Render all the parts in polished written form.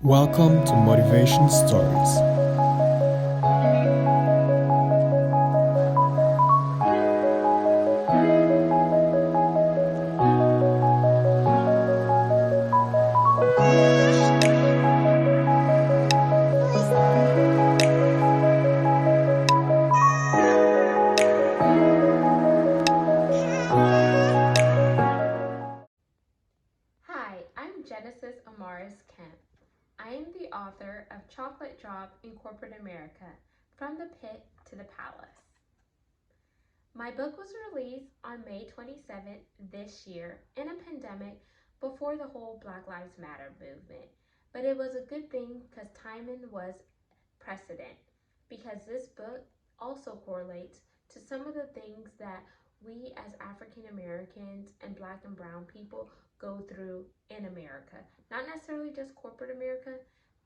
Welcome to Motivation Stories. Hi, I'm Genesis Amaris Kemp. I am the author of Chocolate Drop in Corporate America, From the Pit to the Palace. My book was released on May 27th this year in a pandemic before the whole Black Lives Matter movement. But it was a good thing because timing was precedent, because this book also correlates to some of the things that we as African Americans and Black and Brown people go through in America. Not necessarily just corporate America,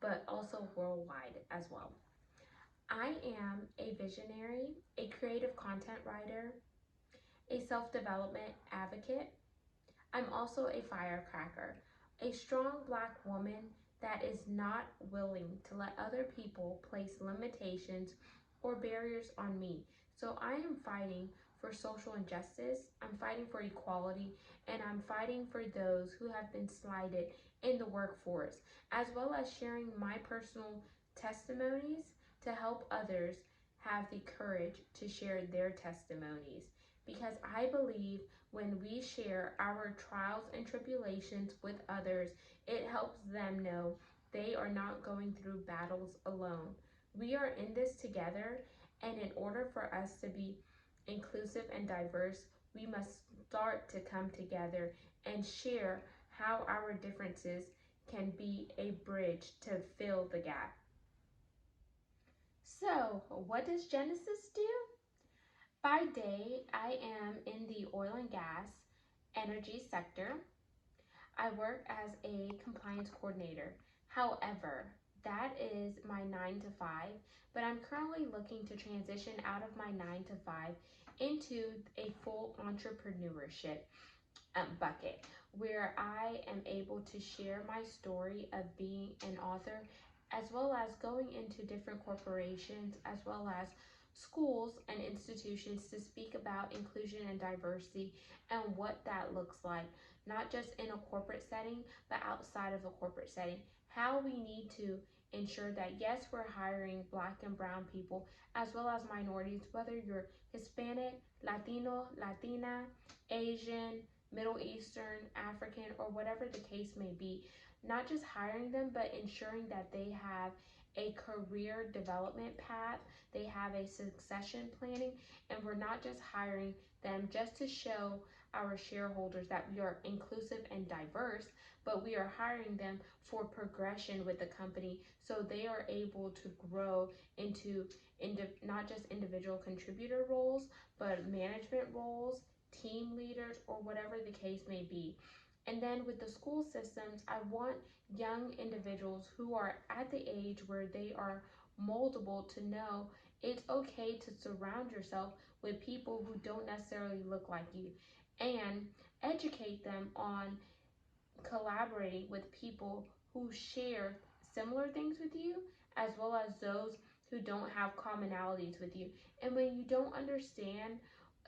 but also worldwide as well. I am a visionary, a creative content writer, a self-development advocate. I'm also a firecracker, a strong Black woman that is not willing to let other people place limitations or barriers on me. So I am fighting for social injustice, I'm fighting for equality, and I'm fighting for those who have been slighted in the workforce, as well as sharing my personal testimonies to help others have the courage to share their testimonies. Because I believe when we share our trials and tribulations with others, it helps them know they are not going through battles alone. We are in this together, and in order for us to be inclusive and diverse, we must start to come together and share how our differences can be a bridge to fill the gap. So, what does Genesis do? By day, I am in the oil and gas energy sector. I work as a compliance coordinator. However, that is my 9 to 5, but I'm currently looking to transition out of my 9 to 5 into a full entrepreneurship bucket where I am able to share my story of being an author, as well as going into different corporations, as well as schools and institutions to speak about inclusion and diversity and what that looks like, not just in a corporate setting, but outside of a corporate setting. How we need to ensure that, yes, we're hiring Black and Brown people, as well as minorities, whether you're Hispanic, Latino, Latina, Asian, Middle Eastern, African, or whatever the case may be. Not just hiring them, but ensuring that they have a career development path, they have a succession planning, and we're not just hiring them just to show our shareholders that we are inclusive and diverse, but we are hiring them for progression with the company so they are able to grow into not just individual contributor roles, but management roles, team leaders, or whatever the case may be. And then with the school systems, I want young individuals who are at the age where they are moldable to know it's okay to surround yourself with people who don't necessarily look like you, and educate them on collaborating with people who share similar things with you, as well as those who don't have commonalities with you. And when you don't understand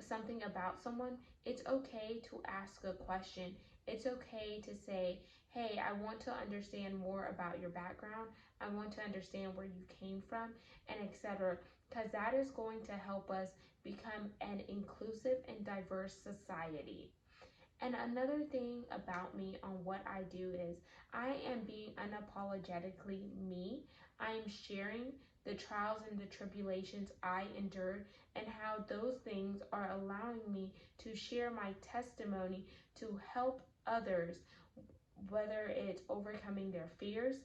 something about someone, it's okay to ask a question. It's okay to say, hey, I want to understand more about your background. I want to understand where you came from, and etc. Because that is going to help us become an inclusive and diverse society. And another thing about me on what I do is I am being unapologetically me. I am sharing the trials and the tribulations I endured, and how those things are allowing me to share my testimony to help others, whether it's overcoming their fears,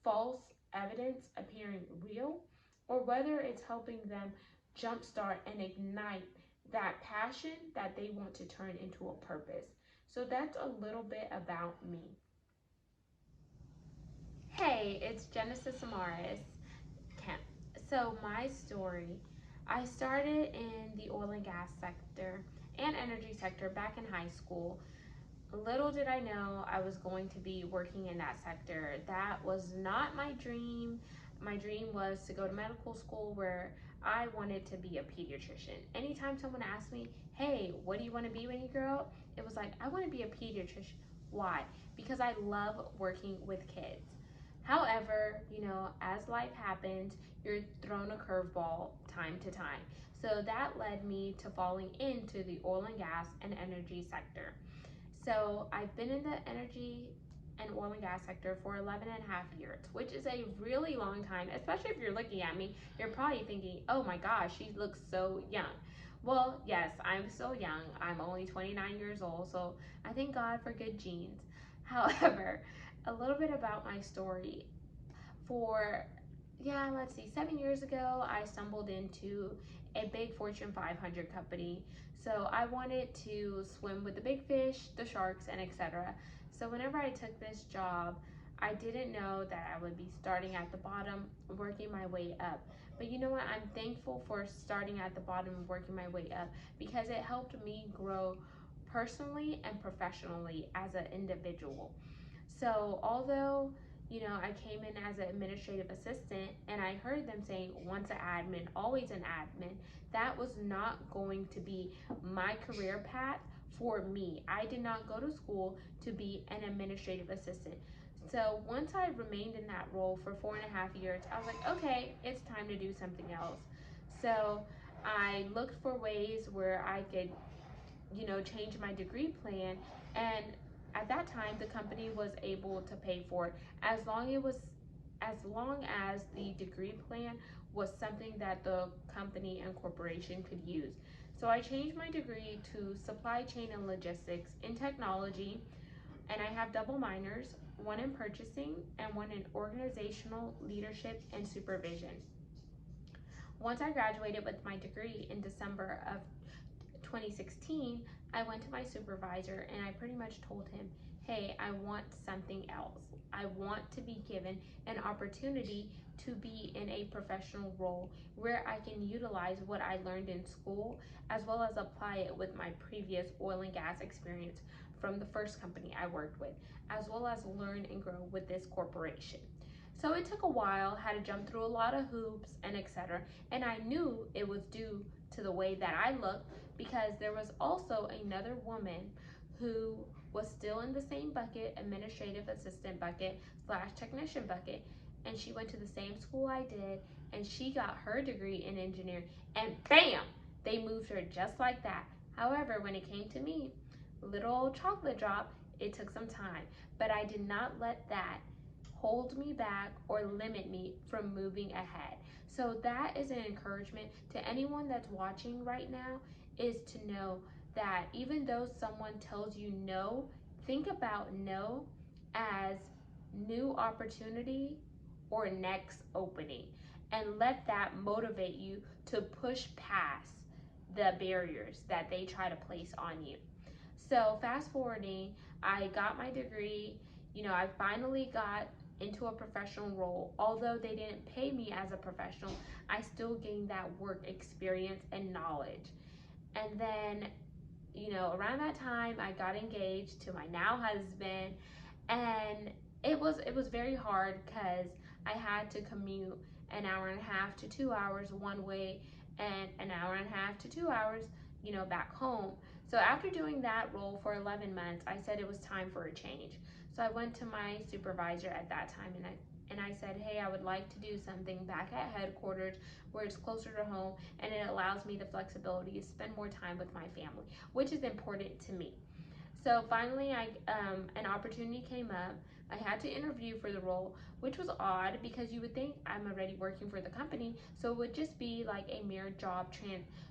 false evidence appearing real, or whether it's helping them jumpstart and ignite that passion that they want to turn into a purpose. So that's a little bit about me. Hey, it's Genesis Amaris Kemp. So my story, I started in the oil and gas sector and energy sector back in high school, little did I know I was going to be working in that sector. That was not my dream. My dream was to go to medical school where I wanted to be a pediatrician. Anytime someone asked me, hey, what do you want to be when you grow up? It was like, I want to be a pediatrician. Why? Because I love working with kids. However, as life happens, you're thrown a curveball time to time. So that led me to falling into the oil and gas and energy sector. So I've been in the energy and oil and gas sector for 11 and a half years, which is a really long time, especially if you're looking at me. You're probably thinking, oh my gosh, she looks so young. Well, yes, I'm still young. I'm only 29 years old, so I thank God for good genes. However, a little bit about my story. For, yeah, let's see, 7 years ago, I stumbled into a big Fortune 500 company. So I wanted to swim with the big fish, the sharks, and etc. So whenever I took this job, I didn't know that I would be starting at the bottom, working my way up. But you know what? I'm thankful for starting at the bottom and working my way up because it helped me grow personally and professionally as an individual. So although I came in as an administrative assistant and I heard them saying once an admin, always an admin, that was not going to be my career path for me. I did not go to school to be an administrative assistant. So once I remained in that role for 4.5 years, I was like, okay, it's time to do something else. So I looked for ways where I could change my degree plan, and at that time the company was able to pay for it as long as the degree plan was something that the company and corporation could use. So I changed my degree to supply chain and logistics in technology, and I have double minors, one in purchasing and one in organizational leadership and supervision. Once I graduated with my degree in December of 2016, I went to my supervisor and I pretty much told him, hey, I want something else. I want to be given an opportunity to be in a professional role where I can utilize what I learned in school as well as apply it with my previous oil and gas experience from the first company I worked with, as well as learn and grow with this corporation. So it took a while, had to jump through a lot of hoops and etc. And I knew it was due to the way that I looked because there was also another woman who was still in the same bucket, administrative assistant bucket slash technician bucket, and she went to the same school I did, and she got her degree in engineering, and bam, they moved her just like that. However, when it came to me, little old chocolate drop, it took some time, but I did not let that hold me back or limit me from moving ahead. So that is an encouragement to anyone that's watching right now, is to know that even though someone tells you no, think about no as new opportunity or next opening, and let that motivate you to push past the barriers that they try to place on you. So fast forwarding, I got my degree. I finally got into a professional role. Although they didn't pay me as a professional, I still gained that work experience and knowledge. And then, around that time, I got engaged to my now husband, and it was very hard because I had to commute an hour and a half to 2 hours one way and an hour and a half to 2 hours, back home. So after doing that role for 11 months, I said it was time for a change. So I went to my supervisor at that time and I said, hey, I would like to do something back at headquarters where it's closer to home and it allows me the flexibility to spend more time with my family, which is important to me. So finally, an opportunity came up. I had to interview for the role, which was odd because you would think I'm already working for the company, so it would just be like a mere job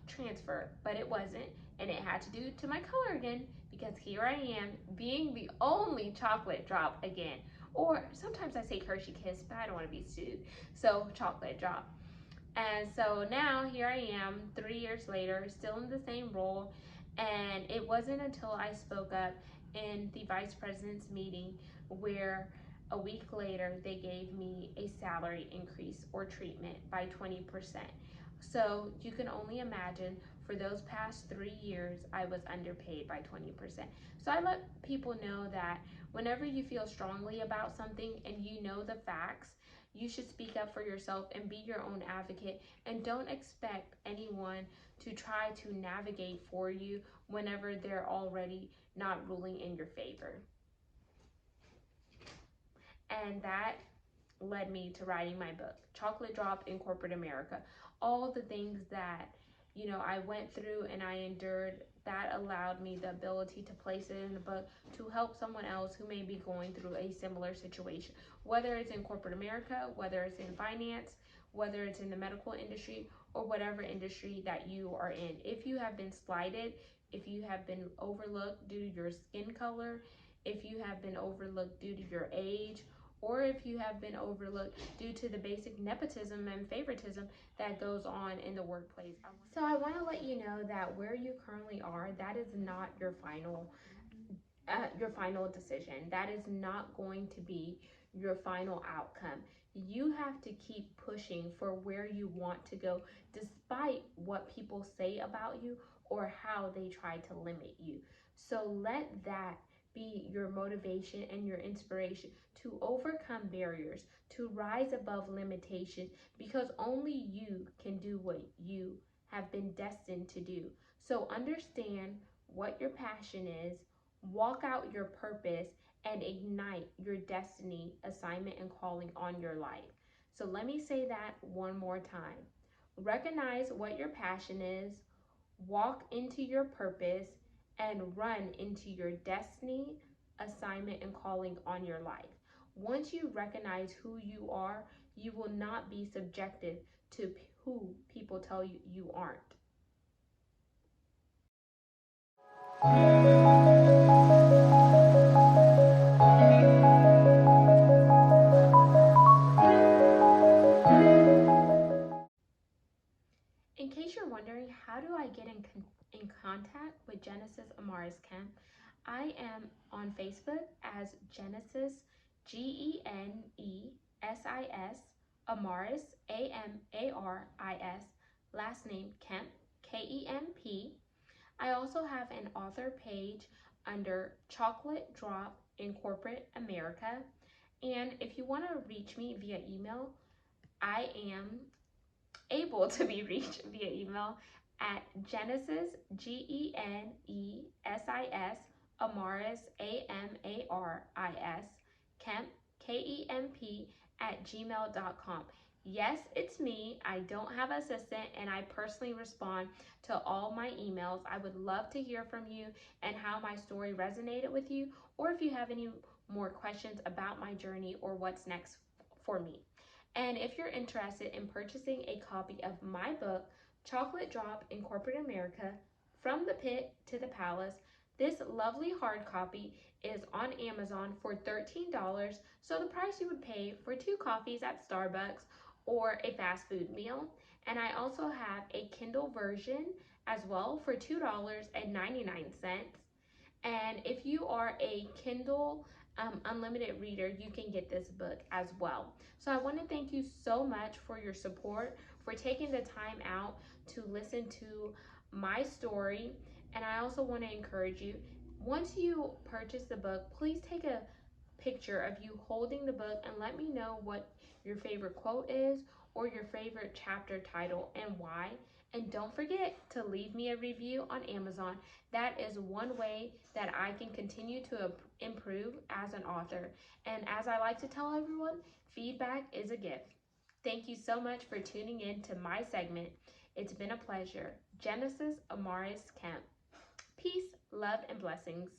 transfer, but it wasn't, and it had to do to my color again because here I am being the only chocolate drop again. Or sometimes I say Hershey Kiss, but I don't want to be sued, so chocolate drop. And so now here I am 3 years later, still in the same role. And it wasn't until I spoke up in the vice president's meeting where a week later they gave me a salary increase or treatment by 20%. So you can only imagine for those past 3 years, I was underpaid by 20%. So I let people know that whenever you feel strongly about something and you know the facts, you should speak up for yourself and be your own advocate, and don't expect anyone to try to navigate for you whenever they're already not ruling in your favor. And that led me to writing my book, Chocolate Drop in Corporate America. All the things that, I went through and I endured, that allowed me the ability to place it in a book to help someone else who may be going through a similar situation, whether it's in corporate America, whether it's in finance, whether it's in the medical industry, or whatever industry that you are in. If you have been slighted, if you have been overlooked due to your skin color, if you have been overlooked due to your age, or if you have been overlooked due to the basic nepotism and favoritism that goes on in the workplace. So I want to let you know that where you currently are, that is not your final decision. That is not going to be your final outcome. You have to keep pushing for where you want to go, despite what people say about you or how they try to limit you. So let that be your motivation and your inspiration to overcome barriers, to rise above limitations, because only you can do what you have been destined to do. So understand what your passion is, walk out your purpose, and ignite your destiny, assignment, and calling on your life. So let me say that one more time. Recognize what your passion is, walk into your purpose, and run into your destiny, assignment, and calling on your life. Once you recognize who you are, you will not be subjected to who people tell you you aren't. In case you're wondering, how do I get in contact with Genesis Amaris Kemp? I am on Facebook as Genesis, Genesis, Amaris, Amaris, last name Kemp, Kemp. I also have an author page under Chocolate Drop in Corporate America. And if you want to reach me via email, I am able to be reached via email at Genesis, Genesis, Amaris, Amaris, Kemp, Kemp, at gmail.com. Yes, it's me. I don't have an assistant, and I personally respond to all my emails. I would love to hear from you and how my story resonated with you, or if you have any more questions about my journey or what's next for me. And if you're interested in purchasing a copy of my book, Chocolate Drop in Corporate America, From the Pit to the Palace, this lovely hard copy is on Amazon for $13, so the price you would pay for 2 coffees at Starbucks or a fast food meal. And I also have a Kindle version as well for $2.99. And if you are a Kindle unlimited reader, you can get this book as well. So I want to thank you so much for your support, for taking the time out to listen to my story. And I also want to encourage you, once you purchase the book, please take a picture of you holding the book and let me know what your favorite quote is or your favorite chapter title and why. And don't forget to leave me a review on Amazon. That is one way that I can continue to improve as an author. And as I like to tell everyone, feedback is a gift. Thank you so much for tuning in to my segment. It's been a pleasure. Genesis Amaris Kemp. Peace, love, and blessings.